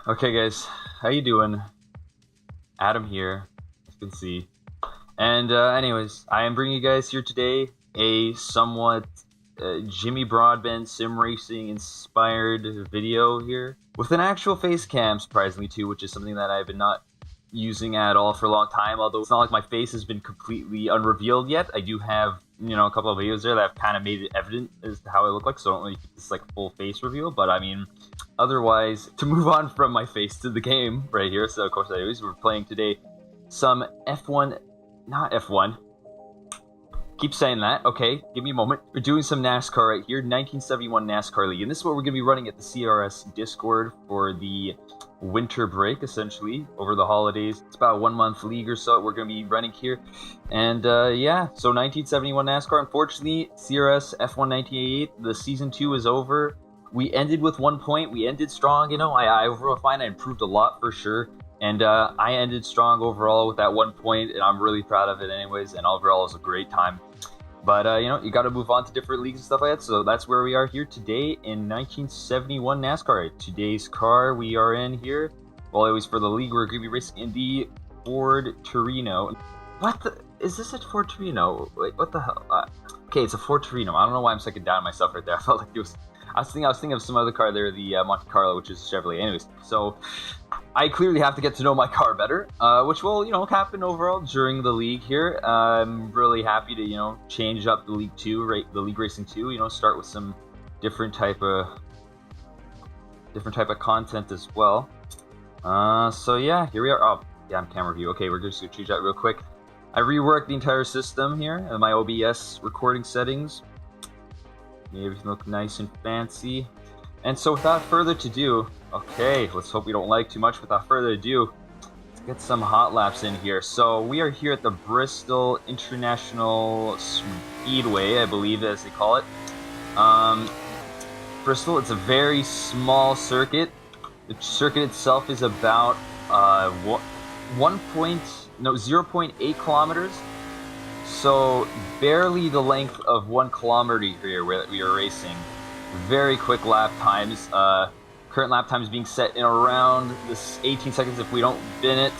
Okay, guys, how you doing? Adam here, as you can see. And anyways, I am bringing you guys here today a somewhat Jimmy Broadbent sim racing inspired video here with an actual face cam, surprisingly too, which is something that I've been not using at all for a long time. Although it's not like my face has been completely unrevealed yet. I do have a couple of videos there that have kind of made it evident as to how I look like, so I don't really keep this like full face reveal. But I mean, otherwise, to move on from my face to the game right here. So of course, anyways, we're playing today some F1, not F1. Keep saying that. Okay, give me a moment. We're doing some NASCAR right here, 1971 NASCAR League, and this is what we're going to be running at the CRS Discord for the winter break, essentially, over the holidays. It's about a 1 month league or so we're going to be running here. And yeah, so 1971 NASCAR. Unfortunately, CRS F1 1988, the season 2 is over. We ended with 1 point. We ended strong, I overall find I improved a lot for sure. And I ended strong overall with that 1 point, and I'm really proud of it anyways, and overall it was a great time. But, you got to move on to different leagues and stuff like that, so that's where we are here today in 1971 NASCAR. Today's car we are in here, well, anyways, for the league, we're going to be racing in the Ford Torino. What the? Is this a Ford Torino? Wait, what the hell? Okay, it's a Ford Torino. I don't know why I'm second down myself right there. I felt like it was... I was thinking of some other car there, the Monte Carlo, which is Chevrolet. Anyways, so I clearly have to get to know my car better, which will, happen overall during the league here. I'm really happy to, change up the League 2, the League Racing 2, start with some different type of content as well. So yeah, here we are. Oh, yeah, I'm camera view. Okay, we're just gonna change that real quick. I reworked the entire system here, my OBS recording settings. Made everything look nice and fancy. And so without further ado, okay, let's hope we don't lag too much. Without further ado, let's get some hot laps in here. So we are here at the Bristol International Speedway, I believe as they call it. Bristol, it's a very small circuit. The circuit itself is about 0.8 kilometers. So barely the length of 1 kilometer here where we are racing. Very quick lap times. Current lap times being set in around this 18 seconds if we don't bin it.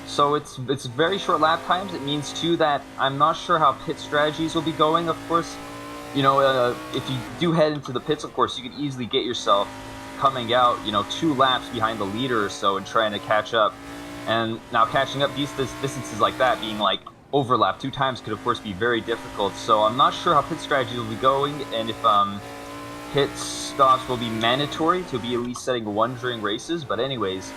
So it's very short lap times. It means too that I'm not sure how pit strategies will be going. Of course, if you do head into the pits, of course you could easily get yourself coming out, 2 laps behind the leader or so and trying to catch up. And now catching up these distances like that, being like overlap 2 times, could of course be very difficult. So I'm not sure how pit strategy will be going, and if pit stops will be mandatory to be at least setting 1 during races. But anyways,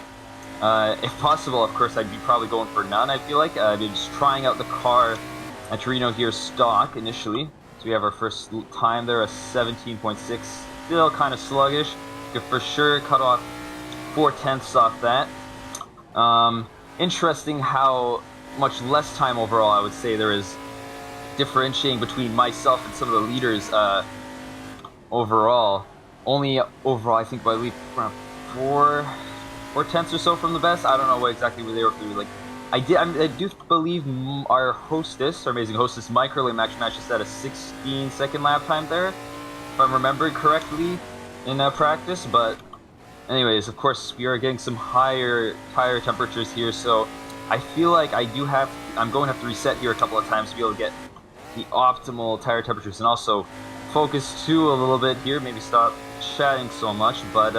if possible, of course, I'd be probably going for none. I feel like just trying out the car at Torino here stock initially. So we have our first time there, a 17.6, still kind of sluggish. Could for sure cut off 4/10 off that. Interesting how much less time overall I would say there is differentiating between myself and some of the leaders overall. Only overall I think I believe around 4/10 or so from the best. I don't know what exactly where they were like. I do believe our hostess, our amazing hostess Mike Hurley actually matched at a 16-second lap time there, if I'm remembering correctly in practice. But anyways, of course, we are getting some higher tire temperatures here, so I feel like I'm going to have to reset here a couple of times to be able to get the optimal tire temperatures, and also focus too a little bit here, maybe stop chatting so much. But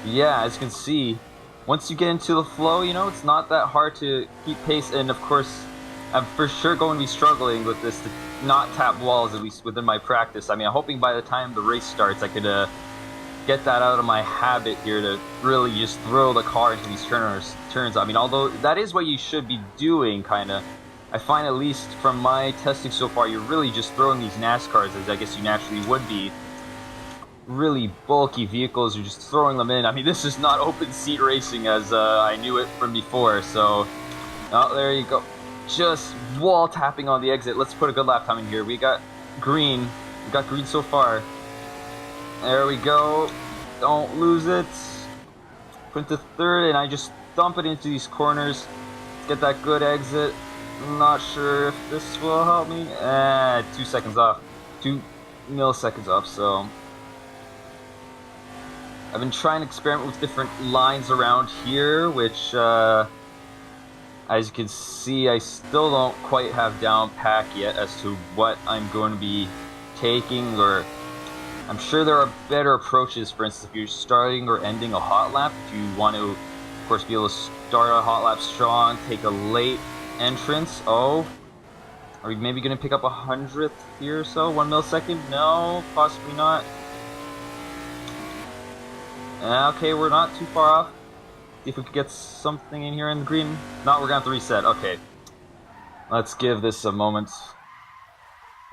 yeah, as you can see, once you get into the flow, it's not that hard to keep pace. And of course, I'm for sure going to be struggling with this to not tap walls, at least within my practice. I mean, I'm hoping by the time the race starts I could get that out of my habit here to really just throw the car into these turns. I mean, although that is what you should be doing, kind of. I find, at least from my testing so far, you're really just throwing these NASCARs, as I guess you naturally would be. Really bulky vehicles, you're just throwing them in. I mean, this is not open seat racing as I knew it from before, so... Oh, there you go. Just wall tapping on the exit. Let's put a good lap time in here. We got green. We got green so far. There we go. Don't lose it. Put into third, and I just dump it into these corners. Get that good exit. I'm not sure if this will help me. 2 seconds off. 2 milliseconds off, so... I've been trying to experiment with different lines around here, which, as you can see, I still don't quite have down pack yet as to what I'm going to be taking, or I'm sure there are better approaches. For instance, if you're starting or ending a hot lap, if you want to, of course, be able to start a hot lap strong, take a late entrance. Oh, are we maybe going to pick up 100th here or so? 1 millisecond? No, possibly not. Okay, we're not too far off. See if we could get something in here in the green. No, we're going to have to reset. Okay. Let's give this a moment.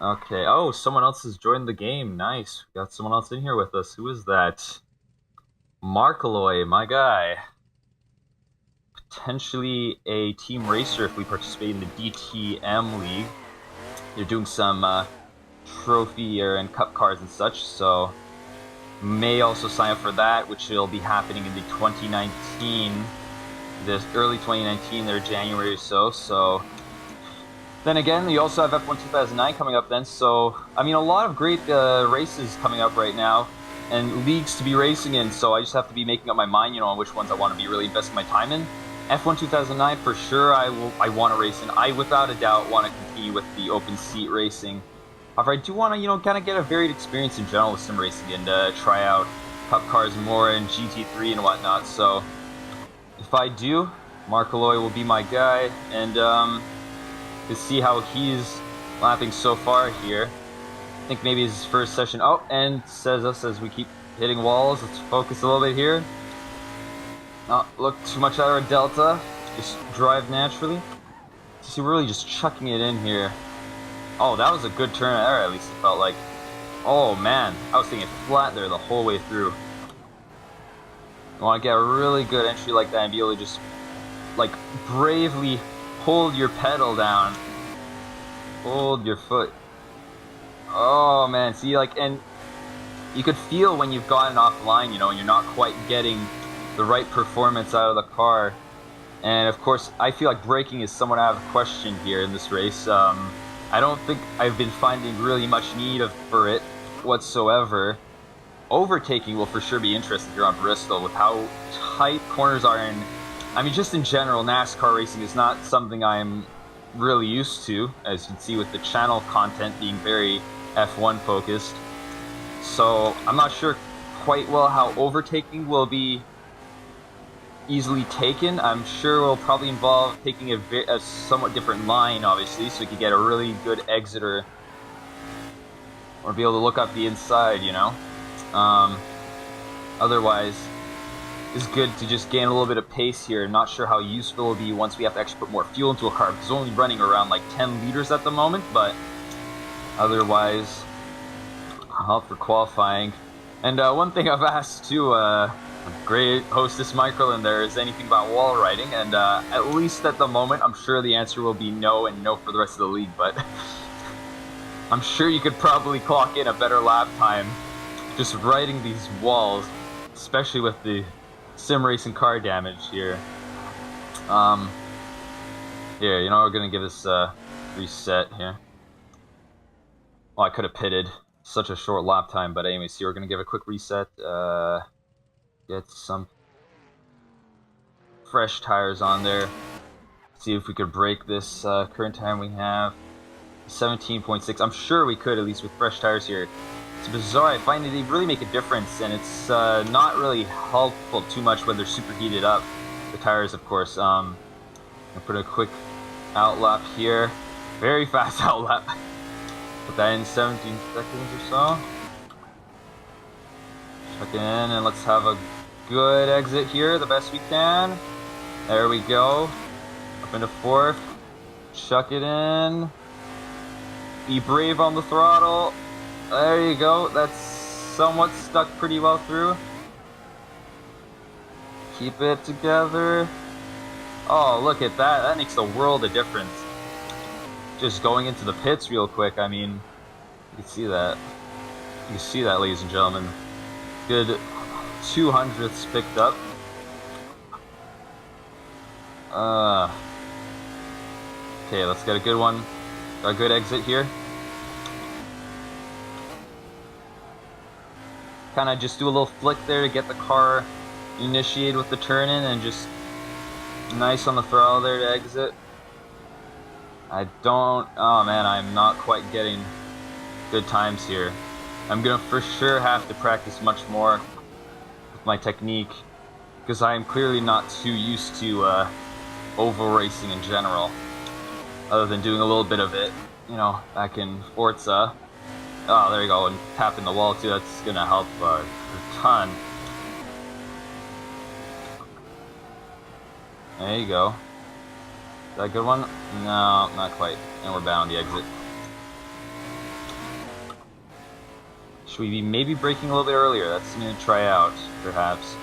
Okay. Oh, someone else has joined the game. Nice. We got someone else in here with us. Who is that? Markaloy, my guy. Potentially a team racer if we participate in the DTM League. They're doing some trophy and cup cars and such, so may also sign up for that, which will be happening in the 2019, this early 2019, there January or so. So then again, you also have F1 2009 coming up then. So I mean, a lot of great races coming up right now and leagues to be racing in. So I just have to be making up my mind, on which ones I want to be really investing my time in. F1 2009 for sure. I want to race in. I without a doubt want to continue with the open seat racing. However, I do want to, kind of get a varied experience in general with sim racing and try out cup cars more and GT3 and whatnot. So if I do, Markaloy will be my guy, and to see how he's lapping so far here. I think maybe his first session. Oh, and says us as we keep hitting walls. Let's focus a little bit here. Not look too much at our delta. Just drive naturally. See, we're really just chucking it in here. Oh, that was a good turn there, at least it felt like. Oh man, I was thinking flat there the whole way through. You want to get a really good entry like that and be able to just, like, bravely hold your pedal down. Hold your foot. Oh man, see, like, and you could feel when you've gotten offline, and you're not quite getting the right performance out of the car. And of course, I feel like braking is somewhat out of question here in this race. I don't think I've been finding really much need for it whatsoever. Overtaking will for sure be interesting here on Bristol with how tight corners are, and I mean, just in general, NASCAR racing is not something I'm really used to, as you can see with the channel content being very F1 focused. So I'm not sure quite well how overtaking will be easily taken. I'm sure will probably involve taking a somewhat different line, obviously, so you can get a really good exit or be able to look up the inside, Otherwise, it's good to just gain a little bit of pace here. Not sure how useful it will be once we have to actually put more fuel into a car, because it's only running around like 10 liters at the moment, but otherwise, help for qualifying. And one thing I've asked too, great hostess Microlin there, is anything about wall riding, and at least at the moment I'm sure the answer will be no, and no for the rest of the league, but I'm sure you could probably clock in a better lap time just riding these walls, especially with the sim racing car damage here. Here, we're gonna give this a reset here. Well, I could have pitted, such a short lap time, but anyways, here we're gonna give a quick reset. Get some fresh tires on there. See if we could break this current time we have. 17.6. I'm sure we could, at least with fresh tires here. It's bizarre. I find they really make a difference, and it's not really helpful too much when they're super heated up. The tires, of course. I'll put a quick outlap here. Very fast outlap. Put that in 17 seconds or so. Check it in, and let's have a good exit here, the best we can. There we go. Up into fourth. Chuck it in. Be brave on the throttle. There you go. That's somewhat stuck pretty well through. Keep it together. Oh, look at that. That makes a world of difference. Just going into the pits real quick. I mean, you can see that. You can see that, ladies and gentlemen. Good 200ths picked up. Okay, let's get a good one. Got a good exit here. kind of just do a little flick there to get the car initiated with the turn in, and just nice on the throttle there to exit. I don't, oh man, I'm not quite getting good times here. I'm gonna for sure have to practice much more with my technique, because I am clearly not too used to oval racing in general, other than doing a little bit of it, you know, back in Forza. Oh, there you go, and tapping the wall too, that's gonna help a ton. There you go. Is that a good one? No, not quite. And we're bound the exit. Should we be maybe braking a little bit earlier? That's something to try out, perhaps.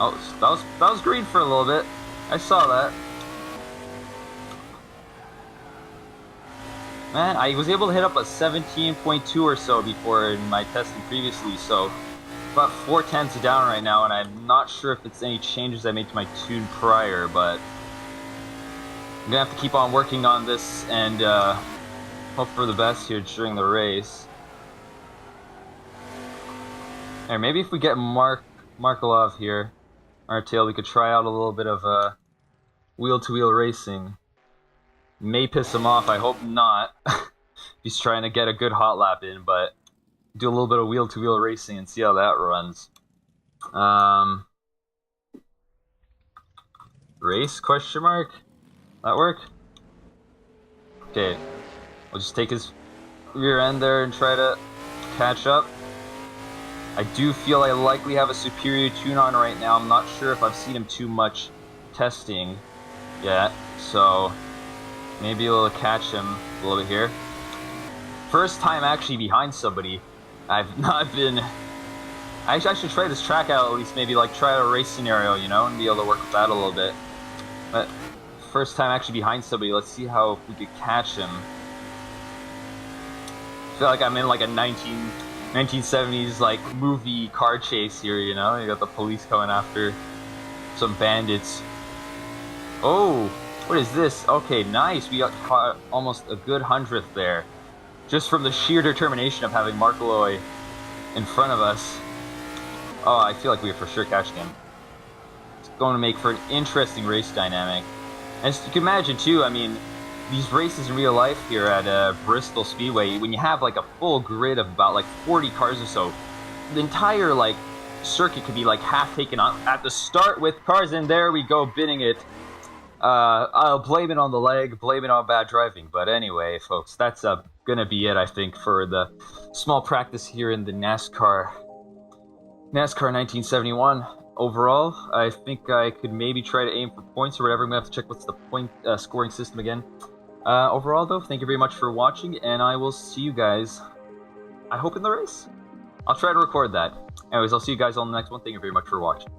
Oh, that was green for a little bit. I saw that. Man, I was able to hit up a 17.2 or so before in my testing previously, so about 4/10 down right now, and I'm not sure if it's any changes I made to my tune prior, but I'm gonna have to keep on working on this and hope for the best here during the race. Or maybe if we get Markelov here on our tail, we could try out a little bit of wheel-to-wheel racing. May piss him off, I hope not. He's trying to get a good hot lap in, but do a little bit of wheel-to-wheel racing and see how that runs. Race, question mark? That work? Okay, we'll just take his rear end there and try to catch up. I do feel I likely have a superior tune on right now. I'm not sure if I've seen him too much testing yet, so maybe able to catch him a little bit here. First time actually behind somebody. I've not been... I should try this track out at least, maybe like try out a race scenario, you know, and be able to work with that a little bit. But first time actually behind somebody, let's see how we could catch him. I feel like I'm in like a 1970s like movie car chase here, you know? You got the police coming after some bandits. Oh! What is this? Okay, nice. We got caught almost a good 100th there. Just from the sheer determination of having Markelov in front of us. Oh, I feel like we are for sure catching him. It's going to make for an interesting race dynamic. And you can imagine too, I mean, these races in real life here at Bristol Speedway, when you have like a full grid of about like 40 cars or so, the entire like circuit could be like half taken on at the start with cars, and there we go, bidding it. I'll blame it on the leg, blame it on bad driving. But anyway, folks, that's gonna be it, I think, for the small practice here in the NASCAR 1971. Overall, I think I could maybe try to aim for points or whatever. I'm gonna have to check what's the point scoring system again. Overall, though, thank you very much for watching, and I will see you guys, I hope, in the race. I'll try to record that. Anyways, I'll see you guys on the next one. Thank you very much for watching.